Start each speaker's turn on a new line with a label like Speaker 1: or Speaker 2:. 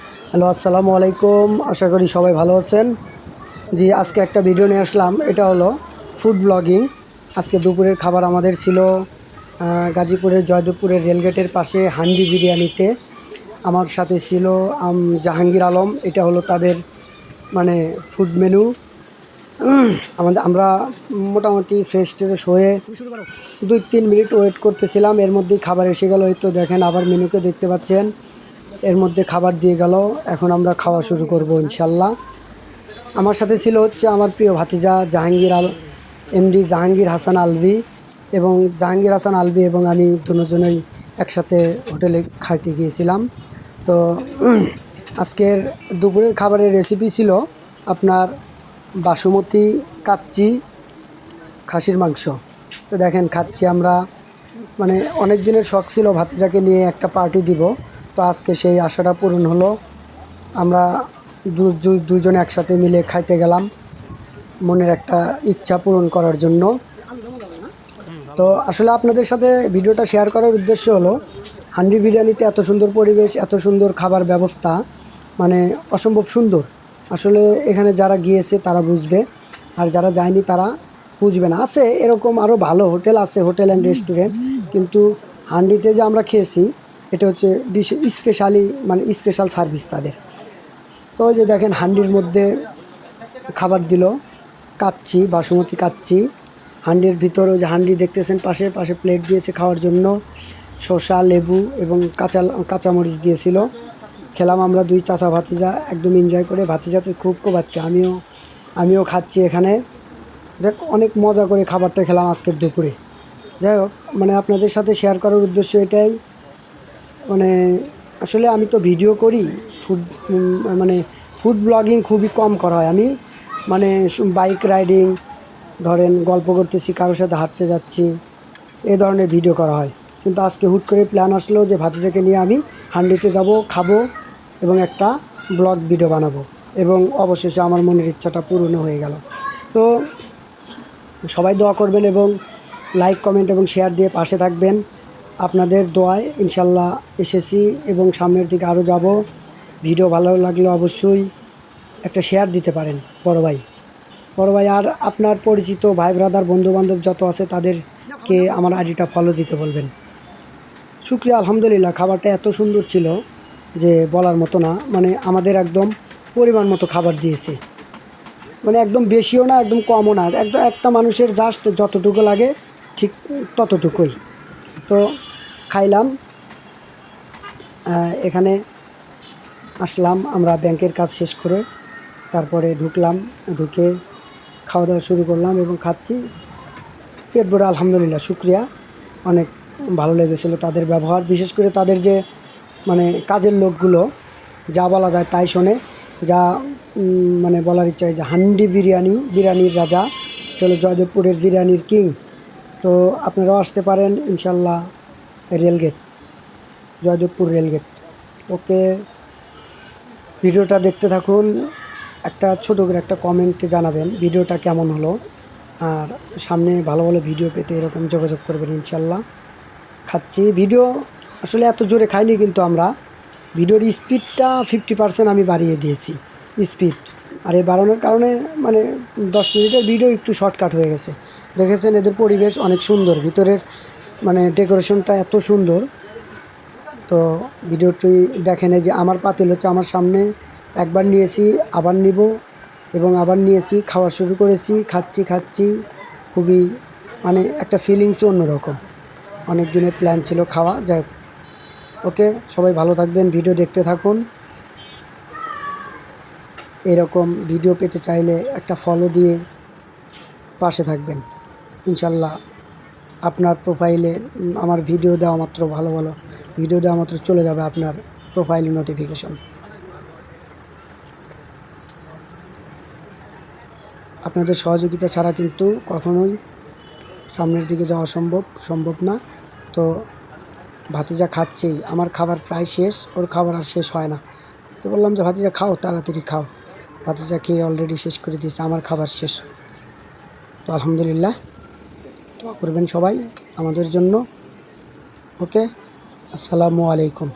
Speaker 1: Hello, আসসালামু আলাইকুম। আশা করি সবাই ভালো আছেন। জি, আজকে একটা ভিডিও নিয়ে আসলাম। এটা হলো ফুড ব্লগিং। আজকে দুপুরের খাবার আমাদের ছিল গাজীপুরের জয়দেবপুরের রেলগেটের পাশে হান্ডি বিরিয়ানিতে। আমার সাথে ছিল জাহাঙ্গীর আলম। এটা হলো তাদের মানে ফুড মেনু। আমরা মোটামুটি ফ্রেশ ট্রেশ হয়ে 2-3 মিনিট ওয়েট করতেছিলাম। এর মধ্যেই খাবার এসে গেল। এই তো দেখেন, আবার মেনুকে দেখতে পাচ্ছেন। এর মধ্যে খাবার দিয়ে গেল। এখন আমরা খাওয়া শুরু করব ইনশাল্লাহ। আমার সাথে ছিল হচ্ছে আমার প্রিয় ভাতিজা এমডি জাহাঙ্গীর হাসান আলভী এবং আমি দুজনেই একসাথে হোটেলে খাইতে গিয়েছিলাম। তো আজকের দুপুরের খাবারের রেসিপি ছিল আপনার বাসমতি কাচ্চি খাসির মাংস। তো দেখেন খাচ্ছি আমরা। অনেক দিনের শখ ছিল ভাতিজাকে নিয়ে একটা পার্টি দিব। তো আজকে সেই আশাটা পূরণ হলো। আমরা দুজনে একসাথে মিলে খাইতে গেলাম মনের একটা ইচ্ছা পূরণ করার জন্য। তো আসলে আপনাদের সাথে ভিডিওটা শেয়ার করার উদ্দেশ্য হলো হান্ডি বিরিয়ানিতে এত সুন্দর পরিবেশ, এত সুন্দর খাবার ব্যবস্থা, অসম্ভব সুন্দর। আসলে এখানে যারা গিয়েছে তারা বুঝবে, আর যারা যায়নি তারা বুঝবে না। আছে এরকম আরও ভালো হোটেল আছে, হোটেল অ্যান্ড রেস্টুরেন্ট, কিন্তু হান্ডিতে যে আমরা খেয়েছি এটা হচ্ছে স্পেশাল সার্ভিস তাদের। তো ওই যে দেখেন হান্ডির মধ্যে খাবার দিল, কাচ্চি, বাসমতি কাচ্চি। হান্ডির ভিতর ওই যে হান্ডি দেখতেছেন, পাশে পাশে প্লেট দিয়েছে খাওয়ার জন্য। শসা, লেবু এবং কাঁচামরিচ দিয়েছিল। খেলাম আমরা দুই চাচা ভাতিজা, একদম এনজয় করে। ভাতিজা তো খুব কোবাচ্ছে, আমিও খাচ্ছি এখানে। যাক, অনেক মজা করে খাবারটা খেলাম আজকের দুপুরে। যাই হোক, আপনাদের সাথে শেয়ার করার উদ্দেশ্য এটাই। আসলে আমি তো ভিডিও করি, ফুড ব্লগিং খুবই কম করা হয়। আমি বাইক রাইডিং, ধরেন গল্প করতেছি, কারোর সাথে হাঁটতে যাচ্ছি, এই ধরনের ভিডিও করা হয়। কিন্তু আজকে হুট করে প্ল্যান আসলো যে ভাতিজাকে নিয়ে আমি হান্ডিতে যাব, খাবো এবং একটা ব্লগ ভিডিও বানাবো, এবং অবশেষে আমার মনের ইচ্ছাটা পূর্ণ হয়ে গেল। তো সবাই দোয়া করবেন এবং লাইক, কমেন্ট এবং শেয়ার দিয়ে পাশে থাকবেন। আপনাদের দোয়ায় ইনশাল্লাহ এসেছি এবং সামনের দিকে আরও যাব। ভিডিও ভালো লাগলে অবশ্যই একটা শেয়ার দিতে পারেন বড় ভাই, আর আপনার পরিচিত ভাই ব্রাদার বন্ধুবান্ধব যত আছে তাদেরকে আমার আইডিটা ফলো দিতে বলবেন। শুকরিয়া, আলহামদুলিল্লাহ। খাবারটা এত সুন্দর ছিল যে বলার মতো না। আমাদের একদম পরিমাণ মতো খাবার দিয়েছে, একদম বেশিও না, একদম কমও না, একদম একটা মানুষের জাস্ট যতটুকু লাগে ঠিক ততটুকুই। তো খাইলাম। এখানে আসলাম আমরা ব্যাংকের কাজ শেষ করে, তারপরে ঢুকে খাওয়া দাওয়া শুরু করলাম এবং খাচ্ছি পেট ভরে, আলহামদুলিল্লাহ। শুকরিয়া, অনেক ভালো লেগেছিলো তাদের ব্যবহার। বিশেষ করে তাদের যে কাজের লোকগুলো যা বলা যায় তাই শোনে। যা বলার ইচ্ছা হয় যে হান্ডি বিরিয়ানির রাজা, এটা হলো জয়দেবপুরের বিরিয়ানির কিং। তো আপনারাও আসতে পারেন ইনশাল্লাহ রেলগেট, জয়দেবপুর রেলগেট। ওকে, ভিডিওটা দেখতে থাকুন। একটা ছোটো করে একটা কমেন্টে জানাবেন ভিডিওটা কেমন হলো, আর সামনে ভালো ভালো ভিডিও পেতে এরকম যোগাযোগ করবেন ইনশাল্লাহ। খাচ্ছি ভিডিও আসলে এত জোরে খাইনি, কিন্তু আমরা ভিডিওর স্পিডটা 50% আমি বাড়িয়ে দিয়েছি স্পিড। আর এই বাড়ানোর কারণে 10 মিনিটের ভিডিও একটু শর্টকাট হয়ে গেছে। দেখেছেন এদের পরিবেশ অনেক সুন্দর, ভিতরের ডেকোরেশনটা এত সুন্দর। তো ভিডিওটি দেখেন। এই যে আমার পাতিল হচ্ছে আমার সামনে, একবার নিয়েছি, আবার নিব এবং আবার নিয়েছি, খাওয়া শুরু করেছি। খাচ্ছি খুবই একটা ফিলিংসই অন্যরকম। অনেক দিনের প্ল্যান ছিল খাওয়া। যাই ওকে, সবাই ভালো থাকবেন, ভিডিও দেখতে থাকুন। এরকম ভিডিও পেতে চাইলে একটা ফলো দিয়ে পাশে থাকবেন ইনশাল্লাহ। আপনার প্রোফাইলে আমার ভিডিও দেওয়া মাত্র ভালো ভিডিও দেওয়া মাত্র চলে যাবে আপনার প্রোফাইলে নোটিফিকেশন। আপনাদের সহযোগিতা ছাড়া কিন্তু কখনোই সামনের দিকে যাওয়া সম্ভব না। তো ভাতিজা খাচ্ছেই, আমার খাবার প্রায় শেষ, ওর খাবার আর শেষ হয় না। তো বললাম যে ভাতিজা খাও, তাড়াতাড়ি খাও। ভাতিজা খেয়ে অলরেডি শেষ করে দিয়েছে, আমার খাবার শেষ। তো আলহামদুলিল্লাহ, দোয়া করবেন সবাই আমাদের জন্য। ওকে, আসসালামু আলাইকুম।